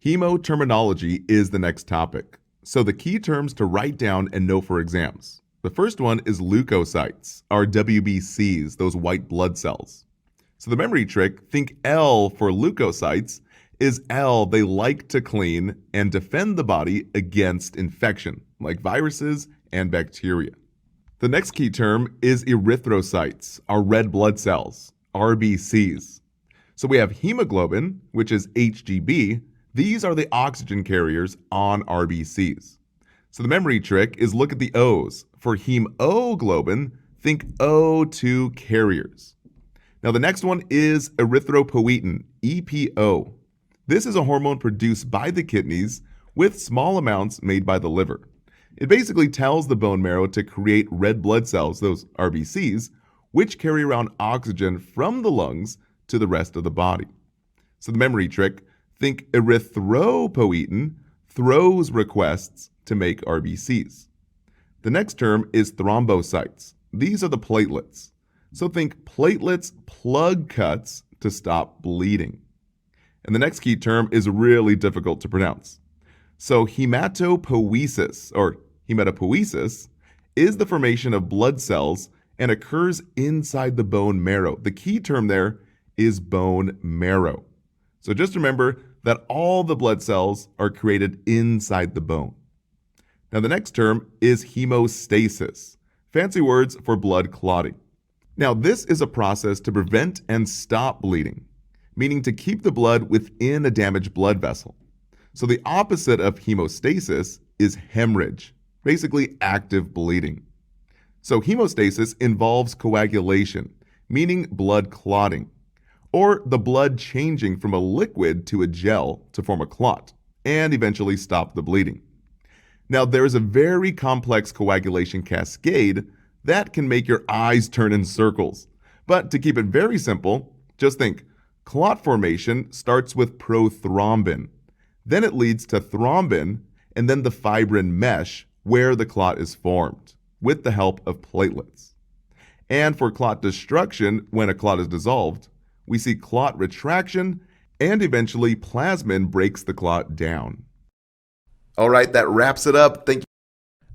Hemo terminology is the next topic. So the key terms to write down and know for exams. The first one is leukocytes, or WBCs, those white blood cells. So the memory trick, think L for leukocytes, is L, they like to clean and defend the body against infection, like viruses and bacteria. The next key term is erythrocytes, our red blood cells, RBCs. So we have hemoglobin, which is HGB. These are the oxygen carriers on RBCs. So the memory trick is look at the O's. For hemoglobin, think O2 carriers. Now the next one is erythropoietin, EPO. This is a hormone produced by the kidneys with small amounts made by the liver. It basically tells the bone marrow to create red blood cells, those RBCs, which carry around oxygen from the lungs to the rest of the body. So the memory trick, think erythropoietin throws requests to make RBCs. The next term is thrombocytes. These are the platelets. So think platelets plug cuts to stop bleeding. And the next key term is really difficult to pronounce. So hematopoiesis, or hematopoiesis, is the formation of blood cells and occurs inside the bone marrow. The key term there is bone marrow. So just remember that all the blood cells are created inside the bone. Now the next term is hemostasis, fancy words for blood clotting. Now this is a process to prevent and stop bleeding, meaning to keep the blood within a damaged blood vessel. So the opposite of hemostasis is hemorrhage, basically active bleeding. So hemostasis involves coagulation, meaning blood clotting, or the blood changing from a liquid to a gel to form a clot, and eventually stop the bleeding. Now there is a very complex coagulation cascade that can make your eyes turn in circles. But to keep it very simple, just think, clot formation starts with prothrombin. Then it leads to thrombin, and then the fibrin mesh where the clot is formed, with the help of platelets. And for clot destruction, when a clot is dissolved, we see clot retraction, and eventually plasmin breaks the clot down. All right, that wraps it up. Thank you.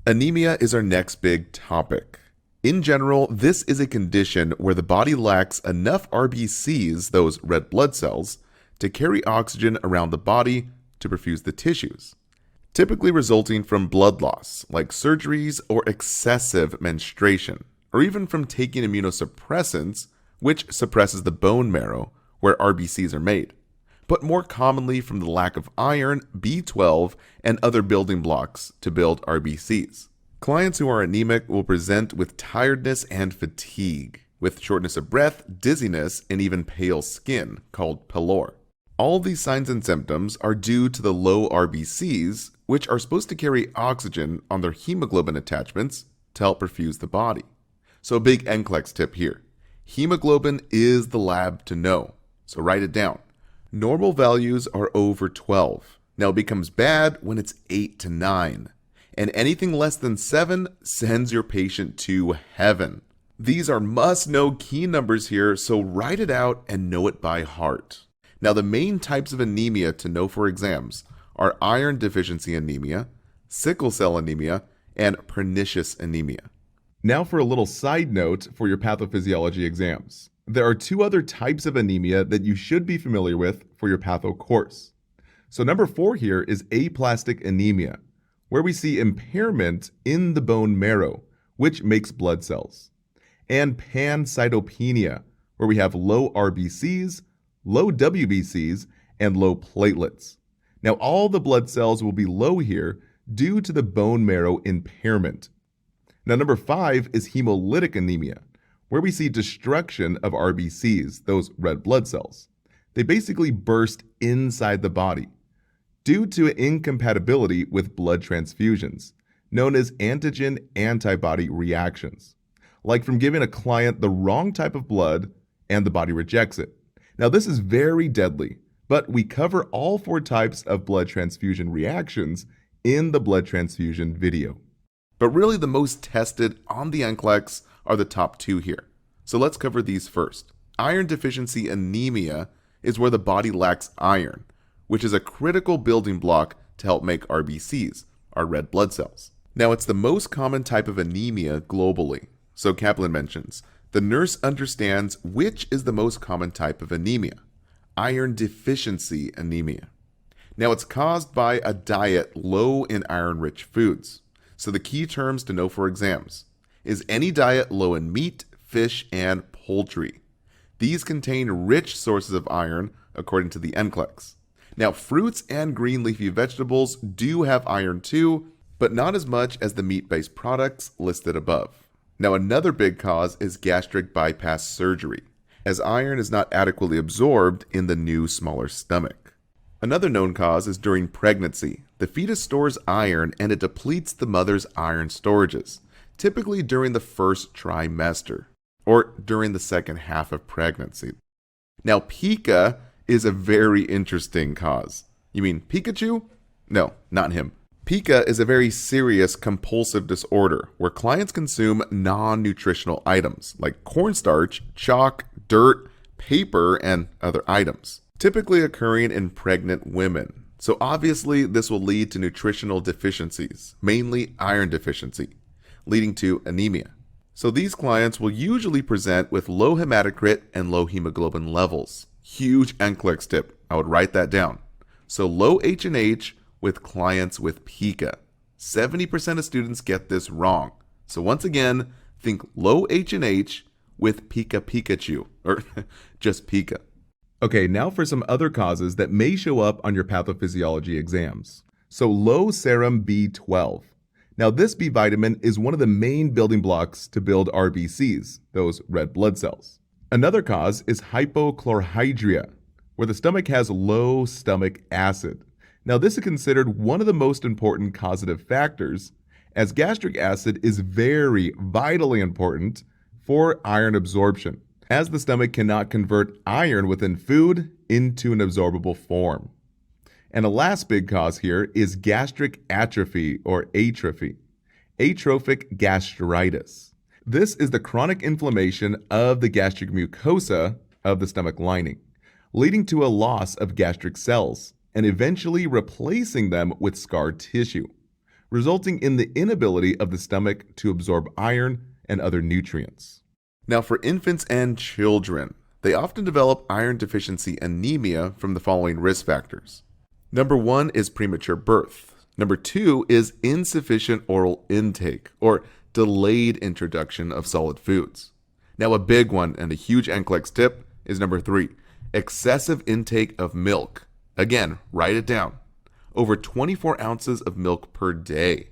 Anemia is our next big topic. In general, this is a condition where the body lacks enough RBCs, those red blood cells, to carry oxygen around the body to perfuse the tissues, typically resulting from blood loss, like surgeries or excessive menstruation, or even from taking immunosuppressants, which suppresses the bone marrow where RBCs are made, but more commonly from the lack of iron, B12, and other building blocks to build RBCs. Clients who are anemic will present with tiredness and fatigue, with shortness of breath, dizziness, and even pale skin, called pallor. All these signs and symptoms are due to the low RBCs, which are supposed to carry oxygen on their hemoglobin attachments to help perfuse the body. So a big NCLEX tip here. Hemoglobin is the lab to know, so write it down. Normal values are over 12. Now it becomes bad when it's 8 to 9. And anything less than 7 sends your patient to heaven. These are must-know key numbers here, so write it out and know it by heart. Now the main types of anemia to know for exams are iron deficiency anemia, sickle cell anemia, and pernicious anemia. Now for a little side note for your pathophysiology exams. There are 2 other types of anemia that you should be familiar with for your patho course. So number 4 here is aplastic anemia, where we see impairment in the bone marrow, which makes blood cells, and pancytopenia, where we have low RBCs, low WBCs, and low platelets. Now all the blood cells will be low here due to the bone marrow impairment. Now number 5 is hemolytic anemia, where we see destruction of RBCs, those red blood cells. They basically burst inside the body due to incompatibility with blood transfusions, known as antigen-antibody reactions, like from giving a client the wrong type of blood and the body rejects it. Now this is very deadly, but we cover all 4 types of blood transfusion reactions in the blood transfusion video. But really the most tested on the NCLEX are the top 2 here. So let's cover these first. Iron deficiency anemia is where the body lacks iron, which is a critical building block to help make RBCs, our red blood cells. Now, it's the most common type of anemia globally. So Kaplan mentions, the nurse understands which is the most common type of anemia, iron deficiency anemia. Now, it's caused by a diet low in iron-rich foods. So the key terms to know for exams is any diet low in meat, fish, and poultry. These contain rich sources of iron according to the NCLEX. Now, fruits and green leafy vegetables do have iron too, but not as much as the meat-based products listed above. Now, another big cause is gastric bypass surgery, as iron is not adequately absorbed in the new, smaller stomach. Another known cause is during pregnancy. The fetus stores iron and it depletes the mother's iron storages, typically during the first trimester or during the second half of pregnancy. Now, pica is a very interesting cause. You mean Pikachu? No, not him. Pica is a very serious compulsive disorder where clients consume non-nutritional items like cornstarch, chalk, dirt, paper, and other items, typically occurring in pregnant women. So obviously this will lead to nutritional deficiencies, mainly iron deficiency, leading to anemia. So these clients will usually present with low hematocrit and low hemoglobin levels. Huge NCLEX tip, I would write that down. So low H&H with clients with pica. 70% of students get this wrong. So once again, think low H&H with pica Pikachu, or just pica. Okay, now for some other causes that may show up on your pathophysiology exams. So low serum B12. Now this B vitamin is one of the main building blocks to build RBCs, those red blood cells. Another cause is hypochlorhydria, where the stomach has low stomach acid. Now, this is considered one of the most important causative factors, as gastric acid is very vitally important for iron absorption, as the stomach cannot convert iron within food into an absorbable form. And a last big cause here is gastric atrophy or atrophy, atrophic gastritis. This is the chronic inflammation of the gastric mucosa of the stomach lining, leading to a loss of gastric cells and eventually replacing them with scar tissue, resulting in the inability of the stomach to absorb iron and other nutrients. Now, for infants and children, they often develop iron deficiency anemia from the following risk factors. Number 1 is premature birth. Number 2 is insufficient oral intake or delayed introduction of solid foods. Now, a big one and a huge NCLEX tip is number 3, excessive intake of milk. Again, write it down. Over 24 ounces of milk per day.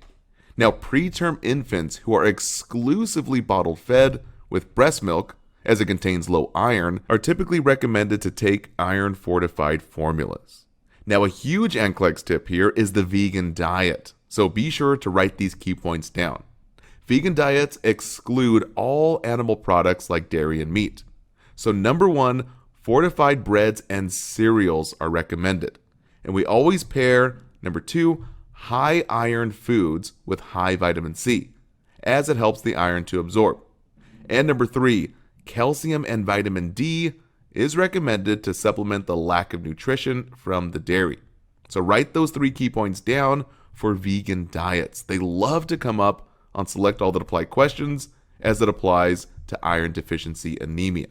Now, preterm infants who are exclusively bottle fed with breast milk, as it contains low iron, are typically recommended to take iron fortified formulas. Now, a huge NCLEX tip here is the vegan diet. So be sure to write these key points down. Vegan diets exclude all animal products like dairy and meat. So number 1, fortified breads and cereals are recommended. And we always pair, number 2, high iron foods with high vitamin C, as it helps the iron to absorb. And number 3, calcium and vitamin D is recommended to supplement the lack of nutrition from the dairy. So write those 3 key points down for vegan diets. They love to come up on Select All That Apply questions as it applies to iron deficiency anemia.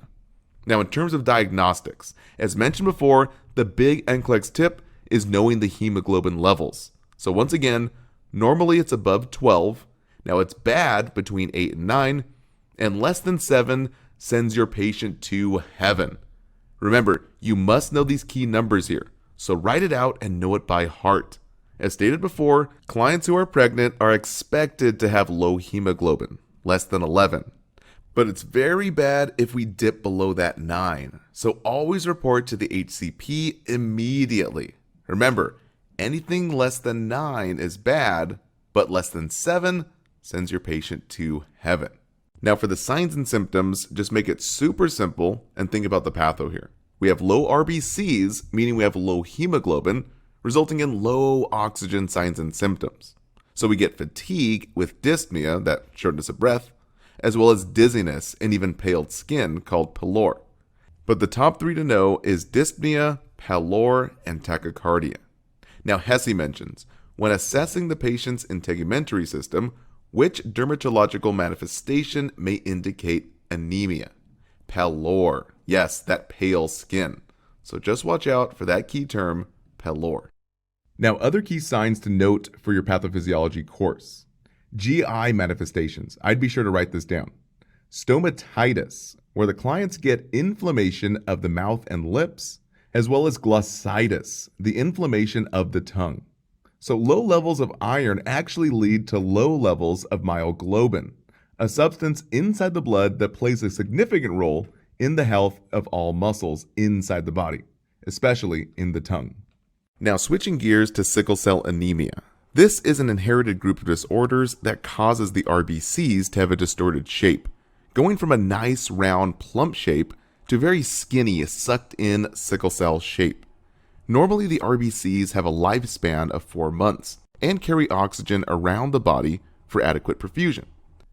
Now, in terms of diagnostics, as mentioned before, the big NCLEX tip is knowing the hemoglobin levels. So once again, normally it's above 12. Now, it's bad between 8 and 9, and less than 7 sends your patient to heaven. Remember, you must know these key numbers here, so write it out and know it by heart. As stated before, clients who are pregnant are expected to have low hemoglobin, less than 11. But it's very bad if we dip below that 9. So always report to the HCP immediately. Remember, anything less than 9 is bad, but less than 7 sends your patient to heaven. Now for the signs and symptoms, just make it super simple and think about the patho here. We have low RBCs, meaning we have low hemoglobin, resulting in low oxygen signs and symptoms. So we get fatigue with dyspnea, that shortness of breath, as well as dizziness and even paled skin called pallor. But the top 3 to know is dyspnea, pallor, and tachycardia. Now, Hesse mentions, when assessing the patient's integumentary system, which dermatological manifestation may indicate anemia. Pallor, yes, that pale skin. So just watch out for that key term, pallor. Now, other key signs to note for your pathophysiology course. GI manifestations. I'd be sure to write this down. Stomatitis, where the clients get inflammation of the mouth and lips, as well as glossitis, the inflammation of the tongue. So low levels of iron actually lead to low levels of myoglobin, a substance inside the blood that plays a significant role in the health of all muscles inside the body, especially in the tongue. Now, switching gears to sickle cell anemia. This is an inherited group of disorders that causes the RBCs to have a distorted shape, going from a nice round plump shape to very skinny sucked in sickle cell shape. Normally, the RBCs have a lifespan of 4 months and carry oxygen around the body for adequate perfusion.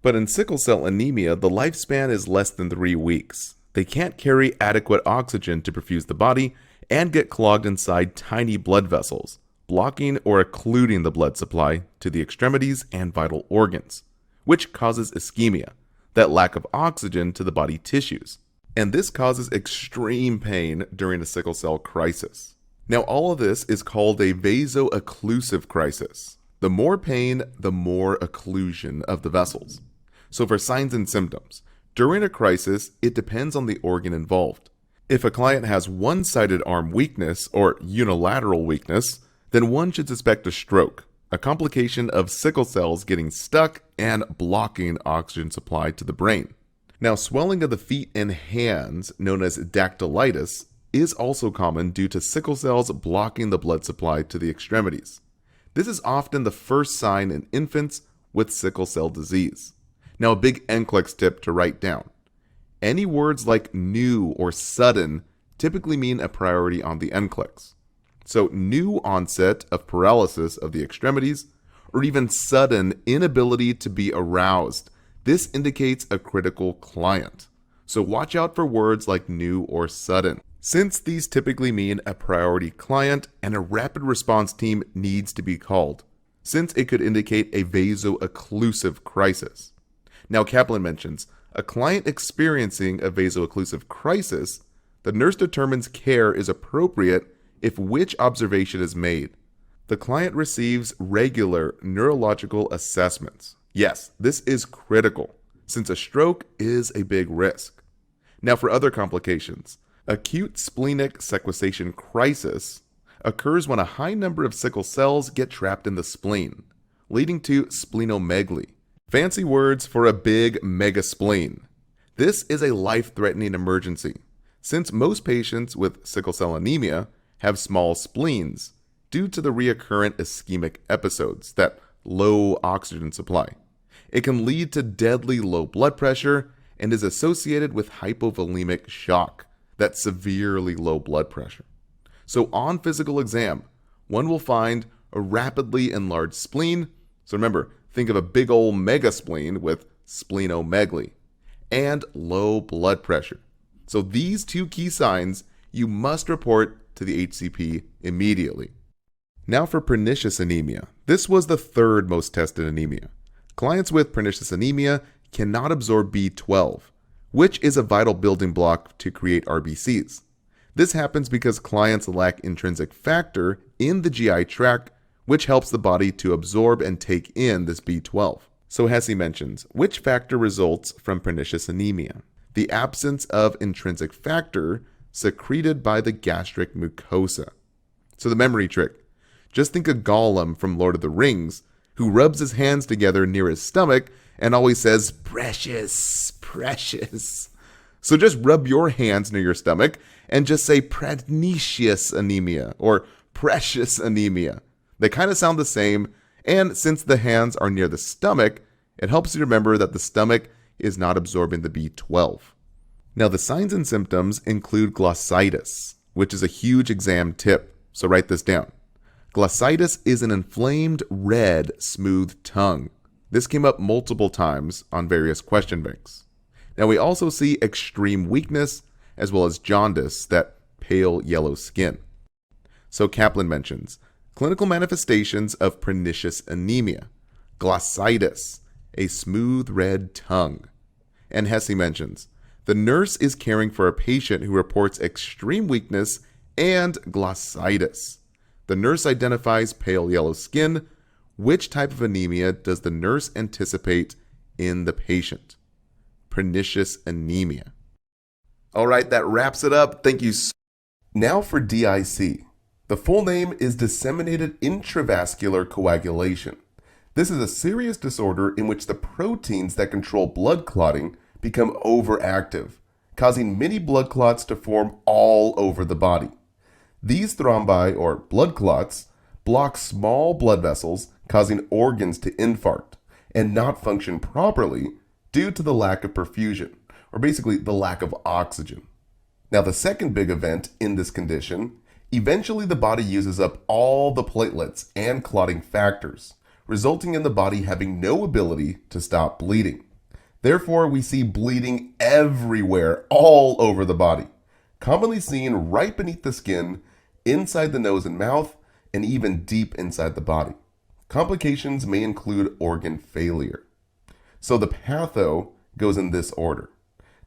But in sickle cell anemia, the lifespan is less than 3 weeks. They can't carry adequate oxygen to perfuse the body and get clogged inside tiny blood vessels, blocking or occluding the blood supply to the extremities and vital organs, which causes ischemia, that lack of oxygen to the body tissues. And this causes extreme pain during a sickle cell crisis. Now, all of this is called a vaso-occlusive crisis. The more pain, the more occlusion of the vessels. So for signs and symptoms, during a crisis, it depends on the organ involved. If a client has one-sided arm weakness or unilateral weakness, then one should suspect a stroke, a complication of sickle cells getting stuck and blocking oxygen supply to the brain. Now, swelling of the feet and hands, known as dactylitis, is also common due to sickle cells blocking the blood supply to the extremities. This is often the first sign in infants with sickle cell disease. Now, a big NCLEX tip to write down. Any words like new or sudden typically mean a priority on the NCLEX. So, new onset of paralysis of the extremities, or even sudden inability to be aroused. This indicates a critical client. So watch out for words like new or sudden, since these typically mean a priority client and a rapid response team needs to be called, since it could indicate a vaso-occlusive crisis. Now, Kaplan mentions, a client experiencing a vaso-occlusive crisis, the nurse determines care is appropriate if which observation is made. The client receives regular neurological assessments. Yes, this is critical, since a stroke is a big risk. Now, for other complications, acute splenic sequestration crisis occurs when a high number of sickle cells get trapped in the spleen, leading to splenomegaly. Fancy words for a big mega spleen. This is a life-threatening emergency, since most patients with sickle cell anemia have small spleens due to the recurrent ischemic episodes, that low oxygen supply. It can lead to deadly low blood pressure and is associated with hypovolemic shock, that severely low blood pressure. So on physical exam, one will find a rapidly enlarged spleen. So remember, think of a big old mega spleen with splenomegaly and low blood pressure. So these two key signs you must report to the HCP immediately. Now for pernicious anemia. This was the third most tested anemia. Clients with pernicious anemia cannot absorb B12, which is a vital building block to create RBCs. This happens because clients lack intrinsic factor in the GI tract, which helps the body to absorb and take in this B12. So Hesse mentions, which factor results from pernicious anemia? The absence of intrinsic factor secreted by the gastric mucosa. So the memory trick. Just think of Gollum from Lord of the Rings, who rubs his hands together near his stomach and always says, precious, precious. So just rub your hands near your stomach and just say pernicious anemia or precious anemia. They kind of sound the same, and since the hands are near the stomach, it helps you remember that the stomach is not absorbing the B12. Now, the signs and symptoms include glossitis, which is a huge exam tip, so write this down. Glossitis is an inflamed, red, smooth tongue. This came up multiple times on various question banks. Now, we also see extreme weakness, as well as jaundice, that pale yellow skin. So Kaplan mentions clinical manifestations of pernicious anemia, glossitis, a smooth red tongue. And Hesse mentions the nurse is caring for a patient who reports extreme weakness and glossitis. The nurse identifies pale yellow skin. Which type of anemia does the nurse anticipate in the patient? Pernicious anemia. All right, that wraps it up. Thank you. Now for DIC. The full name is disseminated intravascular coagulation. This is a serious disorder in which the proteins that control blood clotting become overactive, causing many blood clots to form all over the body. These thrombi, or blood clots, block small blood vessels, causing organs to infarct and not function properly due to the lack of perfusion, or basically the lack of oxygen. Now, the second big event in this condition, eventually the body uses up all the platelets and clotting factors, resulting in the body having no ability to stop bleeding. Therefore, we see bleeding everywhere, all over the body, commonly seen right beneath the skin, inside the nose and mouth, and even deep inside the body. Complications may include organ failure. So the patho goes in this order.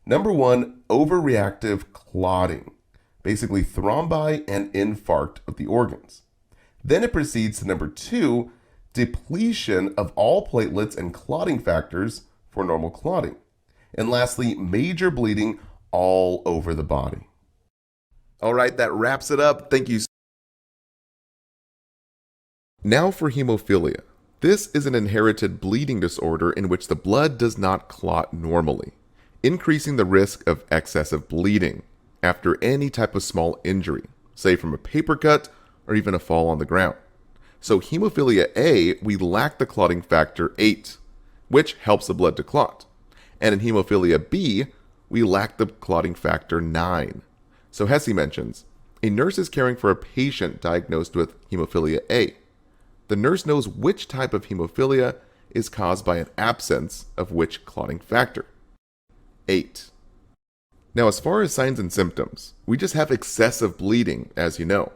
Number 1, overreactive clotting, basically thrombi and infarct of the organs. Then it proceeds to number 2, depletion of all platelets and clotting factors for normal clotting. And lastly, major bleeding all over the body. All right, that wraps it up. Thank you. Now for hemophilia. This is an inherited bleeding disorder in which the blood does not clot normally, increasing the risk of excessive bleeding after any type of small injury, say from a paper cut or even a fall on the ground. So hemophilia A, we lack the clotting factor 8, which helps the blood to clot. And in hemophilia B, we lack the clotting factor 9. So Hesse mentions, a nurse is caring for a patient diagnosed with hemophilia A. The nurse knows which type of hemophilia is caused by an absence of which clotting factor. 8. Now, as far as signs and symptoms, we just have excessive bleeding, as you know.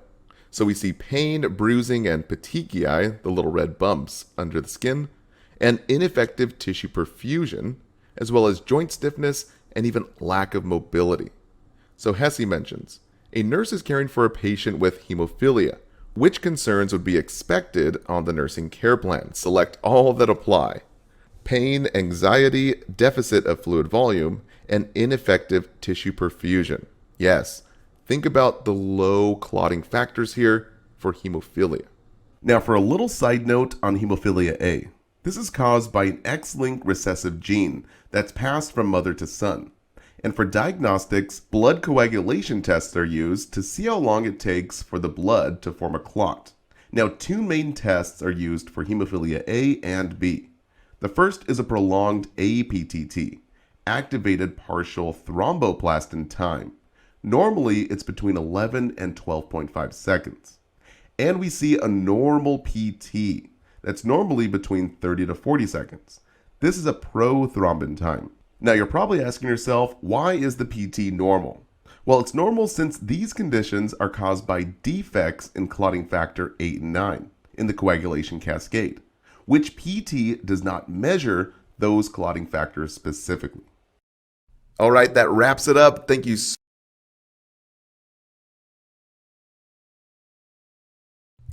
So we see pain, bruising, and petechiae, the little red bumps under the skin, and ineffective tissue perfusion, as well as joint stiffness and even lack of mobility. So Hesse mentions, a nurse is caring for a patient with hemophilia. Which concerns would be expected on the nursing care plan? Select all that apply. Pain, anxiety, deficit of fluid volume, and ineffective tissue perfusion. Yes, think about the low clotting factors here for hemophilia. Now for a little side note on hemophilia A. This is caused by an X-linked recessive gene that's passed from mother to son. And for diagnostics, blood coagulation tests are used to see how long it takes for the blood to form a clot. Now, 2 main tests are used for hemophilia A and B. The first is a prolonged APTT, activated partial thromboplastin time. Normally, it's between 11 and 12.5 seconds. And we see a normal PT, that's normally between 30 to 40 seconds. This is a prothrombin time. Now you're probably asking yourself, why is the PT normal? Well, it's normal since these conditions are caused by defects in clotting factor 8 and 9 in the coagulation cascade, which PT does not measure those clotting factors specifically. All right, that wraps it up. Thank you.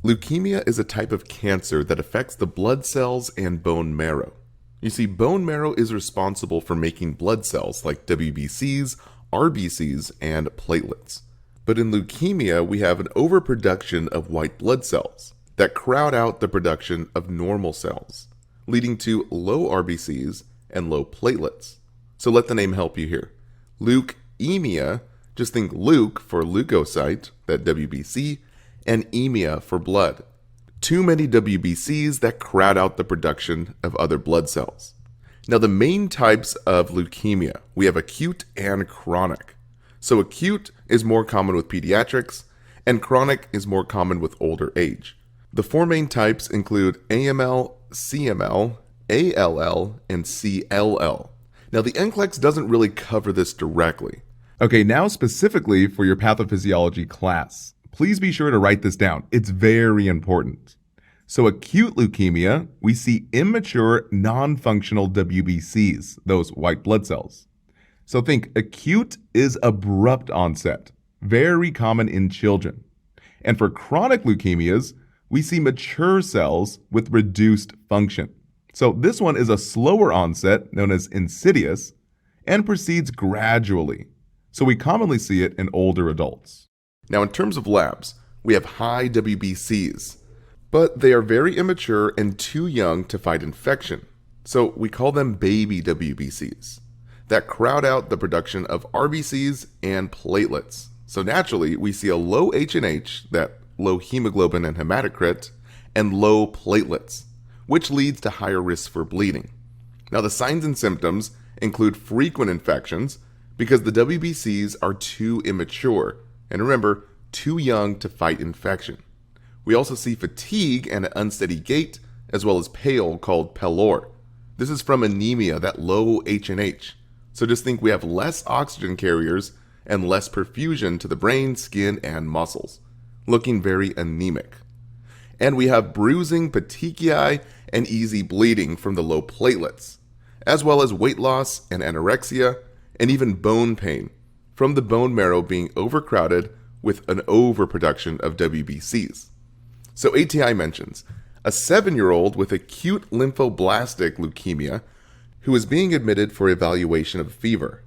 Leukemia is a type of cancer that affects the blood cells and bone marrow. You see, bone marrow is responsible for making blood cells like WBCs, RBCs, and platelets. But in leukemia, we have an overproduction of white blood cells that crowd out the production of normal cells, leading to low RBCs and low platelets. So let the name help you here. Leukemia, just think leuc for leukocyte, that WBC, and emia for blood. Too many WBCs that crowd out the production of other blood cells. Now, the main types of leukemia, we have acute and chronic. So acute is more common with pediatrics, and chronic is more common with older age. The 4 main types include AML, CML, ALL, and CLL. Now, the NCLEX doesn't really cover this directly. Okay, now specifically for your pathophysiology class. Please be sure to write this down. It's very important. So acute leukemia, we see immature, non-functional WBCs, those white blood cells. So think acute is abrupt onset, very common in children. And for chronic leukemias, we see mature cells with reduced function. So this one is a slower onset, known as insidious, and proceeds gradually. So we commonly see it in older adults. Now, in terms of labs, we have high WBCs, but they are very immature and too young to fight infection. So we call them baby WBCs that crowd out the production of RBCs and platelets. So naturally, we see a low H&H, that low hemoglobin and hematocrit, and low platelets, which leads to higher risk for bleeding. Now, the signs and symptoms include frequent infections because the WBCs are too immature, and remember, too young to fight infection. We also see fatigue and an unsteady gait, as well as pale, called pallor. This is from anemia, that low H&H. So just think we have less oxygen carriers and less perfusion to the brain, skin, and muscles, looking very anemic. And we have bruising, petechiae, and easy bleeding from the low platelets, as well as weight loss and anorexia, and even bone pain from the bone marrow being overcrowded with an overproduction of WBCs. So ATI mentions a 7-year-old with acute lymphoblastic leukemia who is being admitted for evaluation of fever.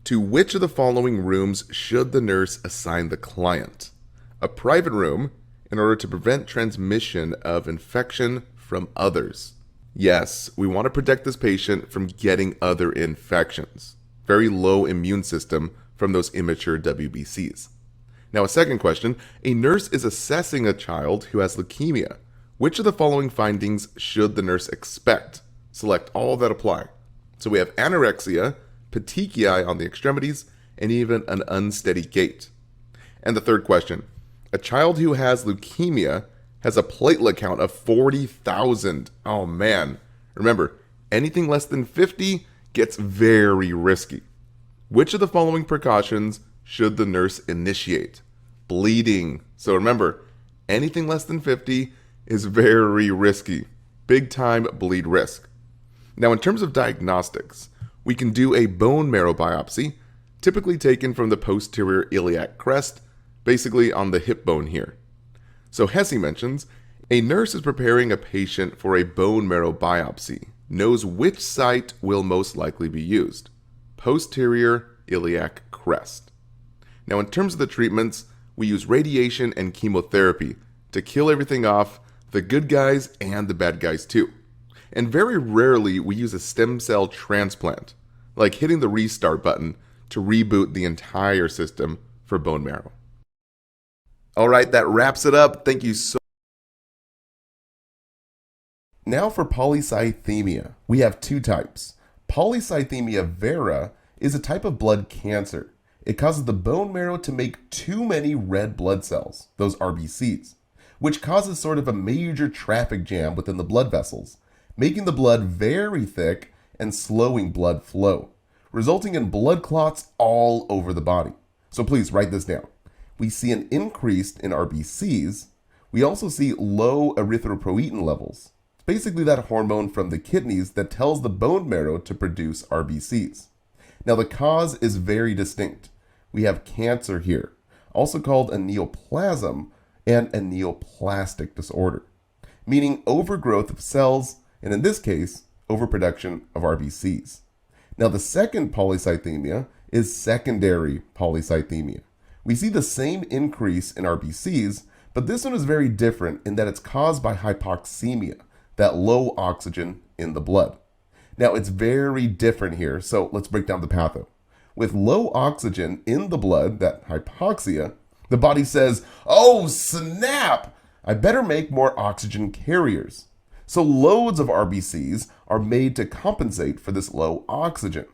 To which of the following rooms should the nurse assign the client? A private room in order to prevent transmission of infection from others. Yes, we want to protect this patient from getting other infections. Very low immune system from those immature WBCs. Now, a second question, a nurse is assessing a child who has leukemia. Which of the following findings should the nurse expect? Select all that apply. So we have anorexia, petechiae on the extremities, and even an unsteady gait. And the third question, a child who has leukemia has a platelet count of 40,000. Oh man. Remember, anything less than 50 gets very risky. Which of the following precautions should the nurse initiate? Bleeding. So remember, anything less than 50 is very risky. Big time bleed risk. Now, in terms of diagnostics, we can do a bone marrow biopsy, typically taken from the posterior iliac crest, basically on the hip bone here. So Hesse mentions, a nurse is preparing a patient for a bone marrow biopsy, knows which site will most likely be used. Posterior iliac crest. Now, in terms of the treatments, we use radiation and chemotherapy to kill everything off, the good guys and the bad guys too. And very rarely we use a stem cell transplant, like hitting the restart button to reboot the entire system for bone marrow. All right, that wraps it up. Thank you so much. Now for polycythemia, we have two types. Polycythemia vera is a type of blood cancer. It causes the bone marrow to make too many red blood cells, those RBCs, which causes sort of a major traffic jam within the blood vessels, making the blood very thick and slowing blood flow, resulting in blood clots all over the body. So please write this down. We see an increase in RBCs. We also see low erythropoietin levels. It's basically that hormone from the kidneys that tells the bone marrow to produce RBCs. Now the cause is very distinct. We have cancer here, also called a neoplasm and a neoplastic disorder, meaning overgrowth of cells, and in this case, overproduction of RBCs. Now the second polycythemia is secondary polycythemia. We see the same increase in RBCs, but this one is very different in that it's caused by hypoxemia, that low oxygen in the blood. Now it's very different here, so let's break down the patho. With low oxygen in the blood, that hypoxia, the body says, oh snap, I better make more oxygen carriers. So loads of RBCs are made to compensate for this low oxygen.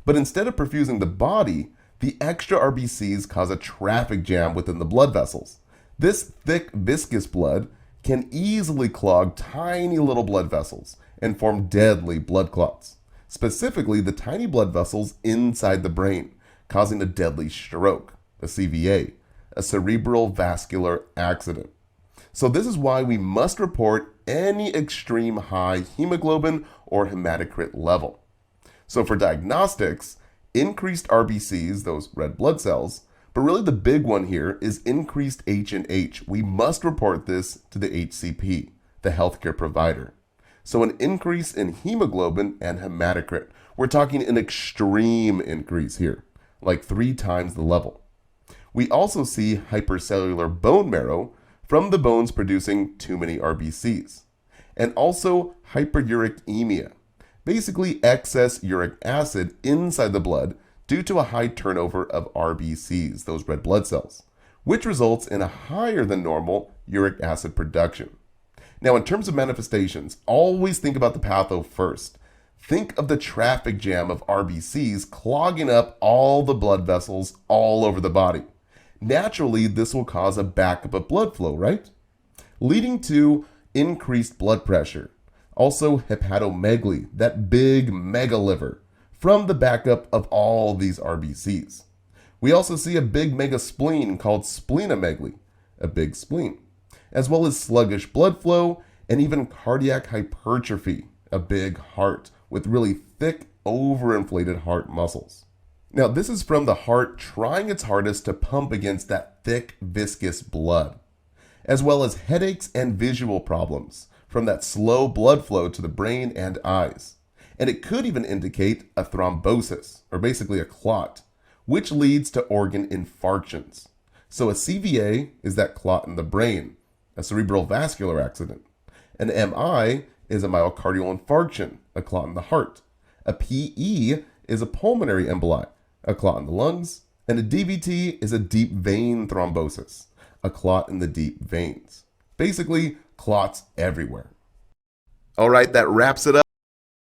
But instead of perfusing the body, the extra RBCs cause a traffic jam within the blood vessels. This thick, viscous blood can easily clog tiny little blood vessels and form deadly blood clots, specifically the tiny blood vessels inside the brain, causing a deadly stroke, a CVA, a cerebral vascular accident. So this is why we must report any extreme high hemoglobin or hematocrit level. So for diagnostics, increased RBCs, those red blood cells, but really the big one here is increased H&H. We must report this to the HCP, the healthcare provider. So an increase in hemoglobin and hematocrit. We're talking an extreme increase here, like 3 times the level. We also see hypercellular bone marrow from the bones producing too many RBCs, and also hyperuricemia, basically excess uric acid inside the blood due to a high turnover of RBCs, those red blood cells, which results in a higher than normal uric acid production. Now, in terms of manifestations, always think about the patho first. Think of the traffic jam of RBCs clogging up all the blood vessels all over the body. Naturally, this will cause a backup of blood flow, right? Leading to increased blood pressure. Also, hepatomegaly, that big mega liver, from the backup of all these RBCs. We also see a big mega spleen called splenomegaly, a big spleen, as well as sluggish blood flow and even cardiac hypertrophy, a big heart with really thick, overinflated heart muscles. Now, this is from the heart trying its hardest to pump against that thick, viscous blood, as well as headaches and visual problems from that slow blood flow to the brain and eyes. And it could even indicate a thrombosis, or basically a clot, which leads to organ infarctions. So a CVA is that clot in the brain, a cerebral vascular accident. An MI is a myocardial infarction, a clot in the heart. A PE is a pulmonary emboli, a clot in the lungs. And a DVT is a deep vein thrombosis, a clot in the deep veins. Basically, clots everywhere. All right, that wraps it up.